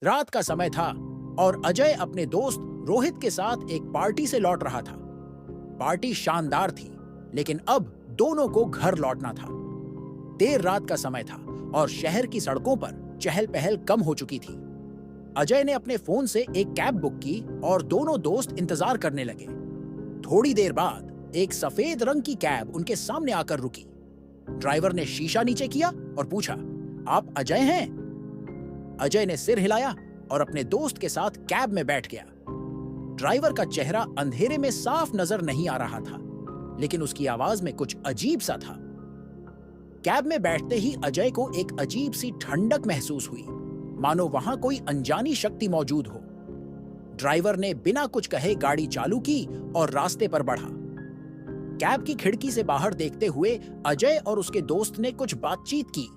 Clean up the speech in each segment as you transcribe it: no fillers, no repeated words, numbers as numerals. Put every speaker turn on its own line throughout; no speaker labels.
रात का समय था और अजय अपने दोस्त रोहित के साथ एक पार्टी से लौट रहा था। पार्टी शानदार थी, लेकिन अब दोनों को घर लौटना था। देर रात का समय था और शहर की सड़कों पर चहल पहल कम हो चुकी थी। अजय ने अपने फोन से एक कैब बुक की और दोनों दोस्त इंतजार करने लगे। थोड़ी देर बाद एक सफेद रंग की कैब उनके सामने आकर रुकी। ड्राइवर ने शीशा नीचे किया और पूछा, आप अजय हैं? अजय ने सिर हिलाया और अपने दोस्त के साथ कैब में बैठ गया। ड्राइवर का चेहरा अंधेरे में साफ नजर नहीं आ रहा था, लेकिन उसकी आवाज में कुछ अजीब सा था। कैब में बैठते ही अजय को एक अजीब सी ठंडक महसूस हुई, मानो वहां कोई अनजानी शक्ति मौजूद हो। ड्राइवर ने बिना कुछ कहे गाड़ी चालू की और रास्ते पर बढ़ा। कैब की खिड़की से बाहर देखते हुए अजय और उसके दोस्त ने कुछ बातचीत की,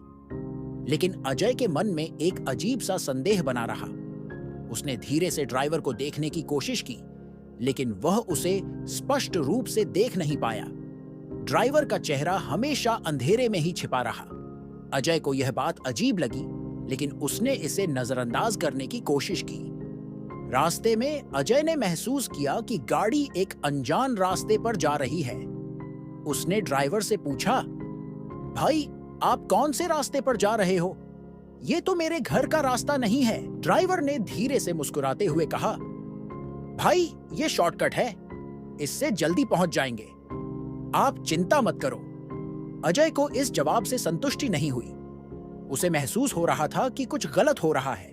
लेकिन अजय के मन में एक अजीब सा संदेह बना रहा। उसने धीरे से ड्राइवर को देखने की कोशिश की, लेकिन वह उसे स्पष्ट रूप से देख नहीं पाया। ड्राइवर का चेहरा हमेशा अंधेरे में ही छिपा रहा। अजय को यह बात अजीब लगी, लेकिन उसने इसे नजरअंदाज करने की कोशिश की। रास्ते में अजय ने महसूस किया कि गाड़ी एक अनजान रास्ते पर जा रही है। उसने ड्राइवर से पूछा, भाई, आप कौन से रास्ते पर जा रहे हो? ये तो मेरे घर का रास्ता नहीं है। ड्राइवर ने धीरे से मुस्कुराते हुए कहा, भाई, ये शॉर्टकट है, इससे जल्दी पहुंच जाएंगे। आप चिंता मत करो। अजय को इस जवाब से संतुष्टि नहीं हुई। उसे महसूस हो रहा था कि कुछ गलत हो रहा है।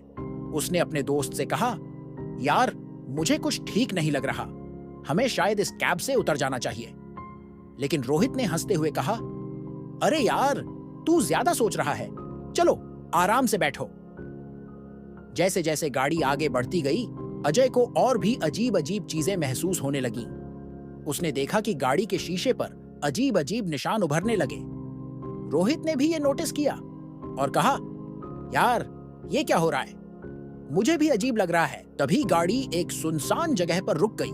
उसने अपने दोस्त से कहा, यार, मुझे कुछ ठीक नहीं लग रहा, हमें शायद इस कैब से उतर जाना चाहिए। लेकिन रोहित ने हंसते हुए कहा, अरे यार, तू ज्यादा सोच रहा है, चलो आराम से बैठो। जैसे जैसे गाड़ी आगे बढ़ती गई, अजय को और भी अजीब अजीब चीजें महसूस होने लगीं। उसने देखा कि गाड़ी के शीशे पर अजीब अजीब निशान उभरने लगे। रोहित ने भी ये नोटिस किया और कहा, यार, ये क्या हो रहा है? मुझे भी अजीब लग रहा है। तभी गाड़ी एक सुनसान जगह पर रुक गई।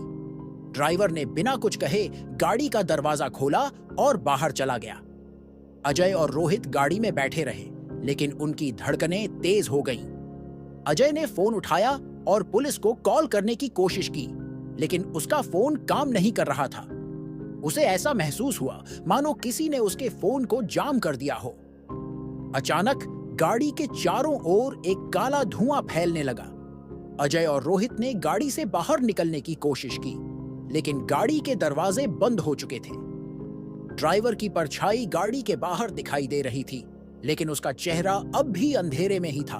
ड्राइवर ने बिना कुछ कहे गाड़ी का दरवाजा खोला और बाहर चला गया। अजय और रोहित गाड़ी में बैठे रहे, लेकिन उनकी धड़कनें तेज हो गईं। अजय ने फोन उठाया और पुलिस को कॉल करने की कोशिश की, लेकिन उसका फोन काम नहीं कर रहा था। उसे ऐसा महसूस हुआ मानो किसी ने उसके फोन को जाम कर दिया हो। अचानक गाड़ी के चारों ओर एक काला धुआं फैलने लगा। अजय और रोहित ने गाड़ी से बाहर निकलने की कोशिश की, लेकिन गाड़ी के दरवाजे बंद हो चुके थे। ड्राइवर की परछाई गाड़ी के बाहर दिखाई दे रही थी, लेकिन उसका चेहरा अब भी अंधेरे में ही था।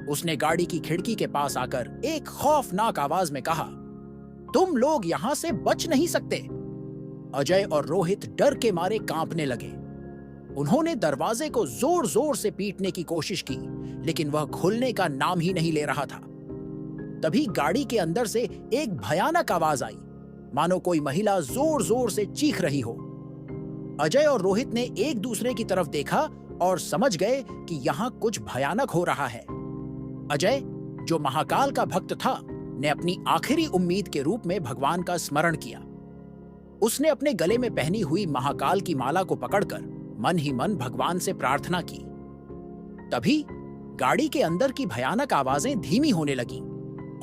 उसने गाड़ी की खिड़की के पास आकर एक खौफनाक आवाज में कहा, तुम लोग यहां से बच नहीं सकते। अजय और रोहित डर के मारे कांपने लगे। उन्होंने दरवाजे को जोर जोर से पीटने की कोशिश की, लेकिन वह खुलने का नाम ही नहीं ले रहा था। तभी गाड़ी के अंदर से एक भयानक आवाज आई, मानो कोई महिला जोर जोर से चीख रही हो। अजय और रोहित ने एक दूसरे की तरफ देखा और समझ गए कि यहां कुछ भयानक हो रहा है। अजय, जो महाकाल का भक्त था, ने अपनी आखिरी उम्मीद के रूप में भगवान का स्मरण किया। उसने अपने गले में पहनी हुई महाकाल की माला को पकड़कर मन ही मन भगवान से प्रार्थना की। तभी गाड़ी के अंदर की भयानक आवाजें धीमी होने लगीं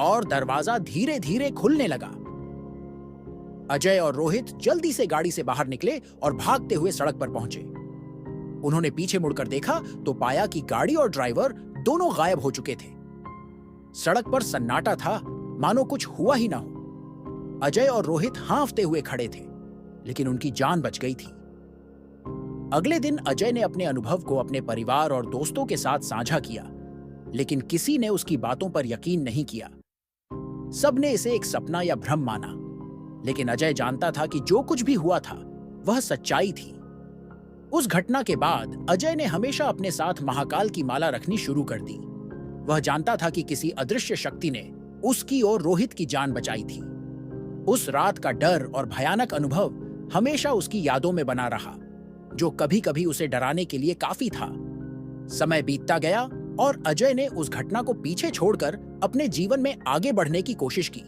और दरवाजा धीरे धीरे खुलने लगा। अजय और रोहित जल्दी से गाड़ी से बाहर निकले और भागते हुए सड़क पर पहुंचे। उन्होंने पीछे मुड़कर देखा तो पाया कि गाड़ी और ड्राइवर दोनों गायब हो चुके थे। सड़क पर सन्नाटा था, मानो कुछ हुआ ही ना हो। अजय और रोहित हांफते हुए खड़े थे, लेकिन उनकी जान बच गई थी। अगले दिन अजय ने अपने अनुभव को अपने परिवार और दोस्तों के साथ साझा किया, लेकिन किसी ने उसकी बातों पर यकीन नहीं किया। सबने इसे एक सपना या भ्रम माना, लेकिन अजय जानता था कि जो कुछ भी हुआ था वह सच्चाई थी। उस घटना के बाद अजय ने हमेशा अपने साथ महाकाल की माला रखनी शुरू कर दी। वह जानता था कि किसी अदृश्य शक्ति ने उसकी और रोहित की जान बचाई थी। उस रात का डर और भयानक अनुभव हमेशा उसकी यादों में बना रहा, जो कभी कभी उसे डराने के लिए काफी था। समय बीतता गया और अजय ने उस घटना को पीछे छोड़कर अपने जीवन में आगे बढ़ने की कोशिश की,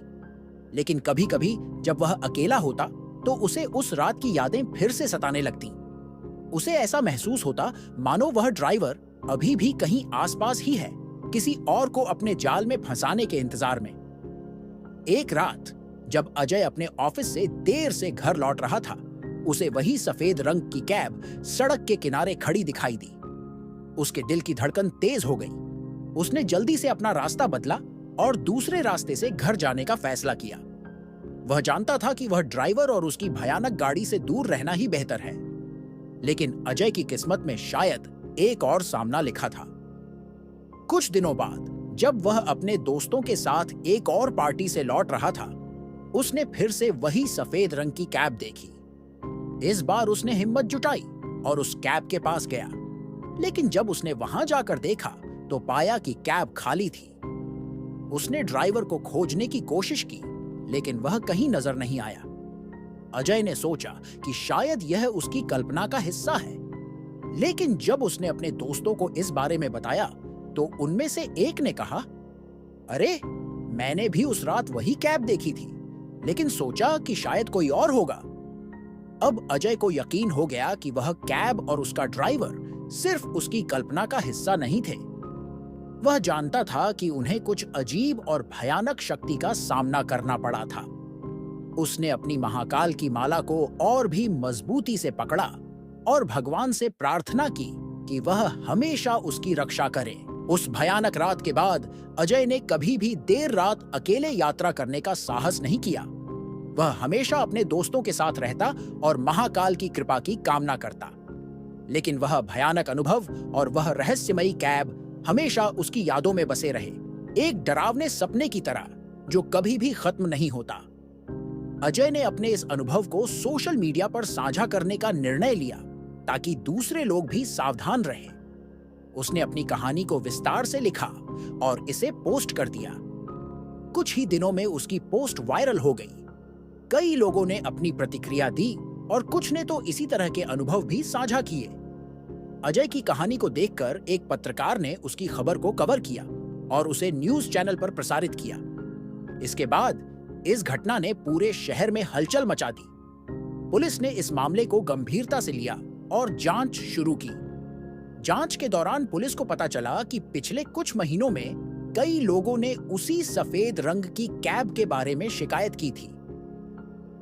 लेकिन कभी कभी जब वह अकेला होता तो उसे उस रात की यादें फिर से सताने लगतीं। उसे ऐसा महसूस होता मानो वह ड्राइवर अभी भी कहीं आसपास ही है, किसी और को अपने जाल में फंसाने के इंतजार में। एक रात जब अजय अपने ऑफिस से देर से घर लौट रहा था, उसे वही सफेद रंग की कैब सड़क के किनारे खड़ी दिखाई दी। उसके दिल की धड़कन तेज हो गई। उसने जल्दी से अपना रास्ता बदला और दूसरे रास्ते से घर जाने का फैसला किया। वह जानता था कि वह ड्राइवर और उसकी भयानक गाड़ी से दूर रहना ही बेहतर है, लेकिन अजय की किस्मत में शायद एक और सामना लिखा था। कुछ दिनों बाद जब वह अपने दोस्तों के साथ एक और पार्टी से लौट रहा था, उसने फिर से वही सफेद रंग की कैब देखी। इस बार उसने हिम्मत जुटाई और उस कैब के पास गया, लेकिन जब उसने वहां जाकर देखा तो पाया कि कैब खाली थी। उसने ड्राइवर को खोजने की कोशिश की, लेकिन वह कहीं नजर नहीं आया। अजय ने सोचा कि शायद यह उसकी कल्पना का हिस्सा है, लेकिन जब उसने अपने दोस्तों को इस बारे में बताया तो उनमें से एक ने कहा, अरे, मैंने भी उस रात वही कैब देखी थी, लेकिन सोचा कि शायद कोई और होगा। अब अजय को यकीन हो गया कि वह कैब और उसका ड्राइवर सिर्फ उसकी कल्पना का हिस्सा नहीं थे। वह जानता था कि उन्हें कुछ अजीब और भयानक शक्ति का सामना करना पड़ा था। उसने अपनी महाकाल की माला को और भी मजबूती से पकड़ा और भगवान से प्रार्थना की कि वह हमेशा उसकी रक्षा करे। उस भयानक रात के बाद अजय ने कभी भी देर रात अकेले यात्रा करने का साहस नहीं किया। वह हमेशा अपने दोस्तों के साथ रहता और महाकाल की कृपा की कामना करता। लेकिन वह भयानक अनुभव और वह रहस्यमयी कैब हमेशा उसकी यादों में बसे रहे, एक डरावने सपने की तरह जो कभी भी खत्म नहीं होता। अजय ने अपने इस अनुभव को सोशल मीडिया पर साझा करने का निर्णय लिया ताकि दूसरे लोग भी सावधान रहें। उसने अपनी कहानी को विस्तार से लिखा और इसे पोस्ट कर दिया। कुछ ही दिनों में उसकी पोस्ट वायरल हो गई। कई लोगों ने अपनी प्रतिक्रिया दी और कुछ ने तो इसी तरह के अनुभव भी साझा किए। अजय की कहानी को देखकर एक पत्रकार ने उसकी खबर को कवर किया और उसे न्यूज चैनल पर प्रसारित किया। इसके बाद इस घटना ने पूरे शहर में हलचल मचा दी। पुलिस ने इस मामले को गंभीरता से लिया और जांच शुरू की। जांच के दौरान पुलिस को पता चला कि पिछले कुछ महीनों में कई लोगों ने उसी सफेद रंग की कैब के बारे में शिकायत की थी।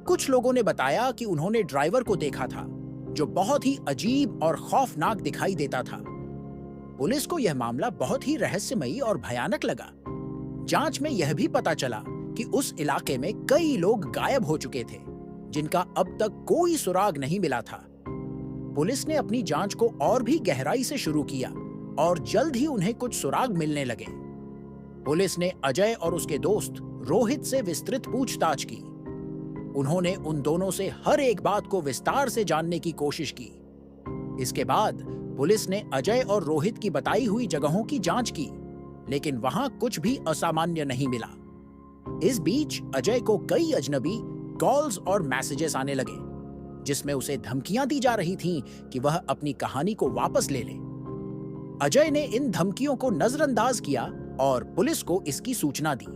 कुछ लोगों ने बताया कि उन्होंने ड्राइवर को देखा था जो बहुत ही अजीब और खौफनाक दिखाई देता था। पुलिस को यह मामला बहुत ही रहस्यमयी और भयानक लगा। जांच में यह भी पता चला कि उस इलाके में कई लोग गायब हो चुके थे जिनका अब तक कोई सुराग नहीं मिला था। पुलिस ने अपनी जांच को और भी गहराई से शुरू किया और जल्द ही उन्हें कुछ सुराग मिलने लगे। पुलिस ने अजय और उसके दोस्त रोहित से विस्तृत पूछताछ की। उन्होंने उन दोनों से हर एक बात को विस्तार से जानने की कोशिश की। इसके बाद पुलिस ने अजय और रोहित की बताई हुई जगहों की जांच की, लेकिन वहां कुछ भी असामान्य नहीं मिला। इस बीच अजय को कई अजनबी कॉल्स और मैसेजेस आने लगे, जिसमें उसे धमकियां दी जा रही थीं कि वह अपनी कहानी को वापस ले ले। अजय ने इन धमकियों को नजरअंदाज किया और पुलिस को इसकी सूचना दी।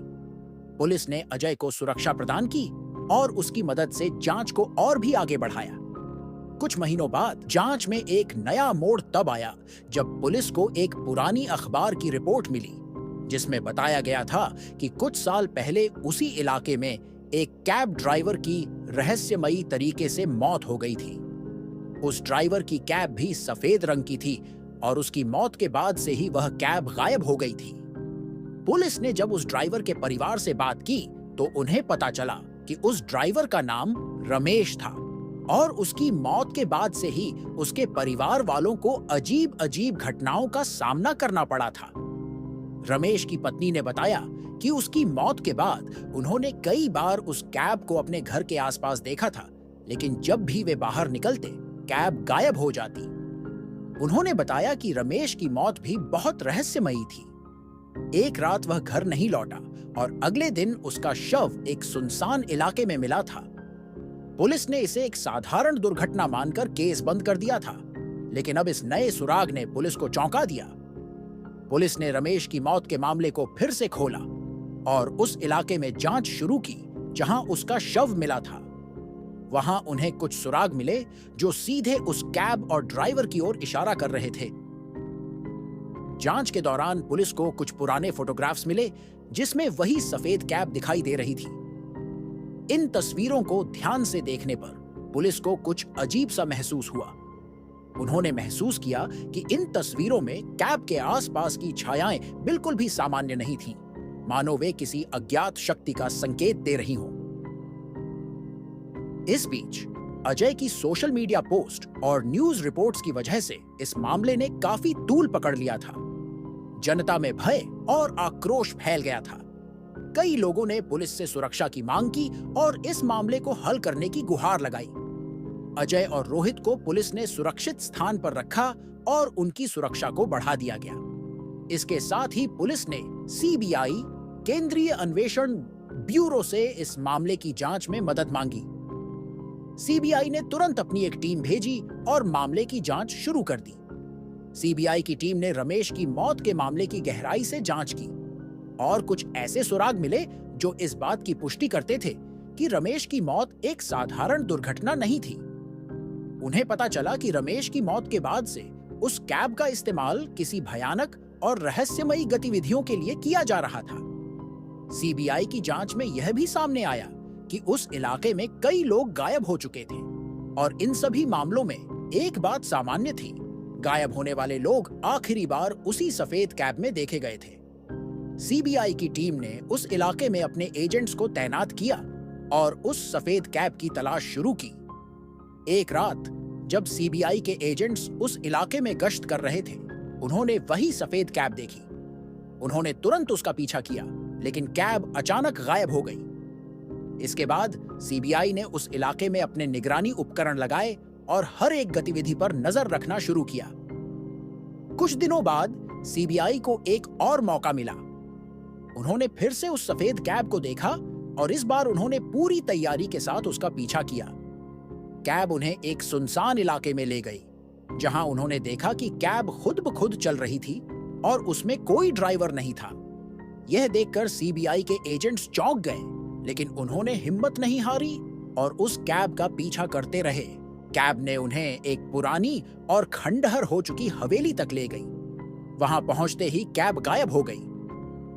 पुलिस ने अजय को सुरक्षा प्रदान की और उसकी मदद से जांच को और भी आगे बढ़ाया। कुछ महीनों बाद जांच में एक नया मोड़ तब आया जब पुलिस को एक पुरानी अखबार की रिपोर्ट मिली, जिसमें बताया गया था कि कुछ साल पहले उसी इलाके में एक कैब ड्राइवर की रहस्यमयी तरीके से मौत हो गई थी। उस ड्राइवर की कैब भी सफेद रंग की थी और उसकी मौत के बाद से ही वह कैब गायब हो गई थी। पुलिस ने जब उस ड्राइवर के परिवार से बात की तो उन्हें पता चला कि उस ड्राइवर का नाम रमेश था और उसकी मौत के बाद से ही उसके परिवार वालों को अजीब अजीब घटनाओं का सामना करना पड़ा था। रमेश की पत्नी ने बताया कि उसकी मौत के बाद उन्होंने कई बार उस कैब को अपने घर के आसपास देखा था, लेकिन जब भी वे बाहर निकलते कैब गायब हो जाती। उन्होंने बताया कि रमेश की मौत भी बहुत रहस्यमयी थी। एक रात वह घर नहीं लौटा और अगले दिन उसका शव एक सुनसान इलाके में मिला था। पुलिस ने इसे एक साधारण दुर्घटना मानकर केस बंद कर दिया था, लेकिन अब इस नए सुराग ने पुलिस को चौंका दिया। पुलिस ने रमेश की मौत के मामले को फिर से खोला और उस इलाके में जांच शुरू की जहां उसका शव मिला था। वहां उन्हें कुछ सुराग मिले जो सीधे उस कैब और ड्राइवर की ओर इशारा कर रहे थे। जांच के दौरान पुलिस को कुछ पुराने फोटोग्राफ्स मिले जिसमें वही सफेद कैब दिखाई दे रही थी। इन तस्वीरों को ध्यान से देखने पर पुलिस को कुछ अजीब सा महसूस हुआ। उन्होंने महसूस किया कि इन तस्वीरों में कैब के आसपास की छायाएं बिल्कुल भी सामान्य नहीं थीं, मानो वे किसी अज्ञात शक्ति का संकेत दे रही हों। इस बीच अजय की सोशल मीडिया पोस्ट और न्यूज रिपोर्ट्स की वजह से इस मामले ने काफी तूल पकड़ लिया था। जनता में भय और आक्रोश फैल गया था। कई लोगों ने पुलिस से सुरक्षा की मांग की और इस मामले को हल करने की गुहार लगाई। अजय और रोहित को पुलिस ने सुरक्षित स्थान पर रखा और उनकी सुरक्षा को बढ़ा दिया गया। इसके साथ ही पुलिस ने सीबीआई, केंद्रीय अन्वेषण ब्यूरो से इस मामले की जांच में मदद मांगी। सीबीआई ने तुरंत अपनी एक टीम भेजी और मामले की जांच शुरू कर दी। सीबीआई की टीम ने रमेश की मौत के मामले की गहराई से जांच की और कुछ ऐसे सुराग मिले जो इस बात की पुष्टि करते थे कि रमेश की मौत एक साधारण दुर्घटना नहीं थी। उन्हें पता चला कि रमेश की मौत के बाद से उस कैब का इस्तेमाल किसी भयानक और रहस्यमयी गतिविधियों के लिए किया जा रहा था। सीबीआई की जांच में यह भी सामने आया कि उस इलाके में कई लोग गायब हो चुके थे और इन सभी मामलों में एक बात सामान्य थी, गायब होने वाले लोग आखिरी बार उसी सफेद कैब में देखे गए थे। सीबीआई की टीम ने उस इलाके में अपने एजेंट्स को तैनात किया और उस सफेद कैब की तलाश शुरू की। एक रात जब सीबीआई के एजेंट्स उस इलाके में गश्त कर रहे थे, उन्होंने वही सफेद कैब देखी। उन्होंने तुरंत उसका पीछा किया, लेकिन कैब अचानक गायब हो गई। इसके बाद सीबीआई ने उस इलाके में अपने निगरानी उपकरण लगाए और हर एक गतिविधि पर नजर रखना शुरू किया। कुछ दिनों बाद सीबीआई को एक और मौका मिला। उन्होंने फिर से उस सफेद कैब को देखा और इस बार उन्होंने पूरी तैयारी के साथ उसका पीछा किया। कैब उन्हें एक सुनसान इलाके में ले गई, जहां उन्होंने देखा कि कैब खुद ब खुद चल रही थी और उसमें कोई ड्राइवर नहीं था। यह देखकर सीबीआई के एजेंट्स चौंक गए, लेकिन उन्होंने हिम्मत नहीं हारी और उस कैब का पीछा करते रहे। कैब ने उन्हें एक पुरानी और खंडहर हो चुकी हवेली तक ले गई। वहां पहुंचते ही कैब गायब हो गई।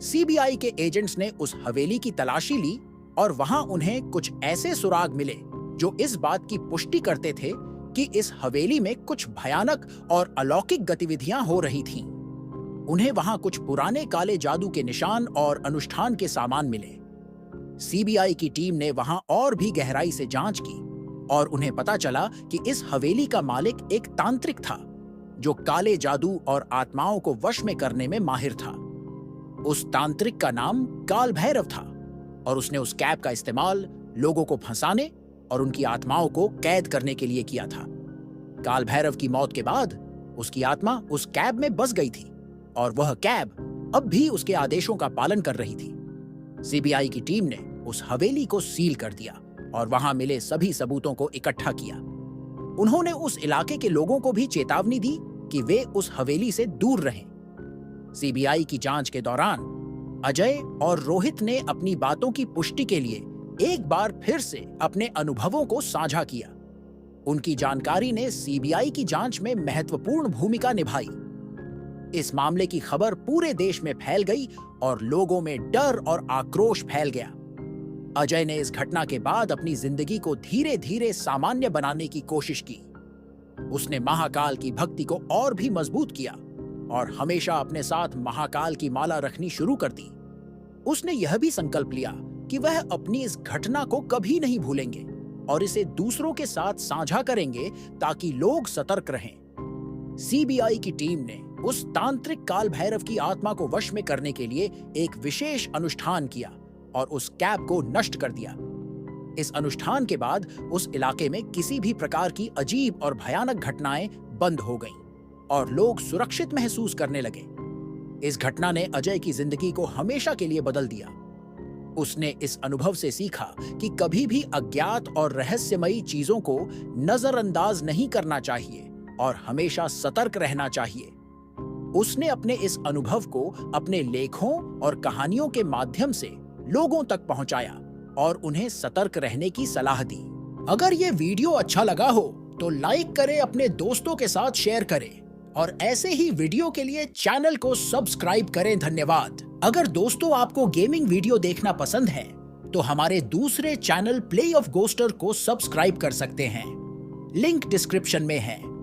सीबीआई के एजेंट्स ने उस हवेली की तलाशी ली और वहां उन्हें कुछ ऐसे सुराग मिले जो इस बात की पुष्टि करते थे कि इस हवेली में कुछ भयानक और अलौकिक गतिविधियां हो रही थीं। उन्हें वहां कुछ पुराने काले जादू के निशान और अनुष्ठान के सामान मिले। सीबीआई की टीम ने वहां और भी गहराई से जांच की और उन्हें पता चला कि इस हवेली का मालिक एक तांत्रिक था जो काले जादू और आत्माओं को वश में करने में माहिर था। उस तांत्रिक का नाम काल भैरव था और उसने उस कैब का इस्तेमाल लोगों को फंसाने और उनकी आत्माओं को कैद करने के लिए किया था। काल भैरव की मौत के बाद उसकी आत्मा उस कैब में बस गई थी और वह कैब अब भी उसके आदेशों का पालन कर रही थी। सीबीआई की टीम ने उस हवेली को सील कर दिया और वहां मिले सभी सबूतों को इकट्ठा किया। उन्होंने उस इलाके के लोगों को भी चेतावनी दी कि वे उस हवेली से दूर रहें। सीबीआई की जांच के दौरान अजय और रोहित ने अपनी बातों की पुष्टि के लिए एक बार फिर से अपने अनुभवों को साझा किया। उनकी जानकारी ने सीबीआई की जांच में महत्वपूर्ण भूमिका निभाई। इस मामले की खबर पूरे देश में फैल गई और लोगों में डर और आक्रोश फैल गया। अजय ने इस घटना के बाद अपनी जिंदगी को धीरे धीरे सामान्य बनाने की कोशिश की। उसने महाकाल की भक्ति को और भी मजबूत किया और हमेशा अपने साथ महाकाल की माला रखनी शुरू कर दी। उसने यह भी संकल्प लिया कि वह अपनी इस घटना को कभी नहीं भूलेंगे और इसे दूसरों के साथ साझा करेंगे ताकि लोग सतर्क रहें। सीबीआई की टीम ने उस तांत्रिक काल भैरव की आत्मा को वश में करने के लिए एक विशेष अनुष्ठान किया और उस कैब को नष्ट कर दिया। इस अनुष्ठान के बाद उस इलाके में किसी भी प्रकार की अजीब और भयानक घटनाएं बंद हो गईं और लोग सुरक्षित महसूस करने लगे। इस घटना ने अजय की जिंदगी को हमेशा के लिए बदल दिया। उसने इस अनुभव से सीखा कि कभी भी अज्ञात और रहस्यमयी चीजों को नजरअंदाज नहीं करना चाहिए और हमेशा सतर्क रहना चाहिए। उसने अपने इस अनुभव को अपने लेखों और कहानियों के माध्यम से लोगों तक पहुंचाया और उन्हें सतर्क रहने की सलाह दी। अगर ये वीडियो अच्छा लगा हो तो लाइक करें, अपने दोस्तों के साथ शेयर करें और ऐसे ही वीडियो के लिए चैनल को सब्सक्राइब करें। धन्यवाद। अगर दोस्तों आपको गेमिंग वीडियो देखना पसंद है तो हमारे दूसरे चैनल प्ले ऑफ गोस्टर को सब्सक्राइब कर सकते हैं। लिंक डिस्क्रिप्शन में है।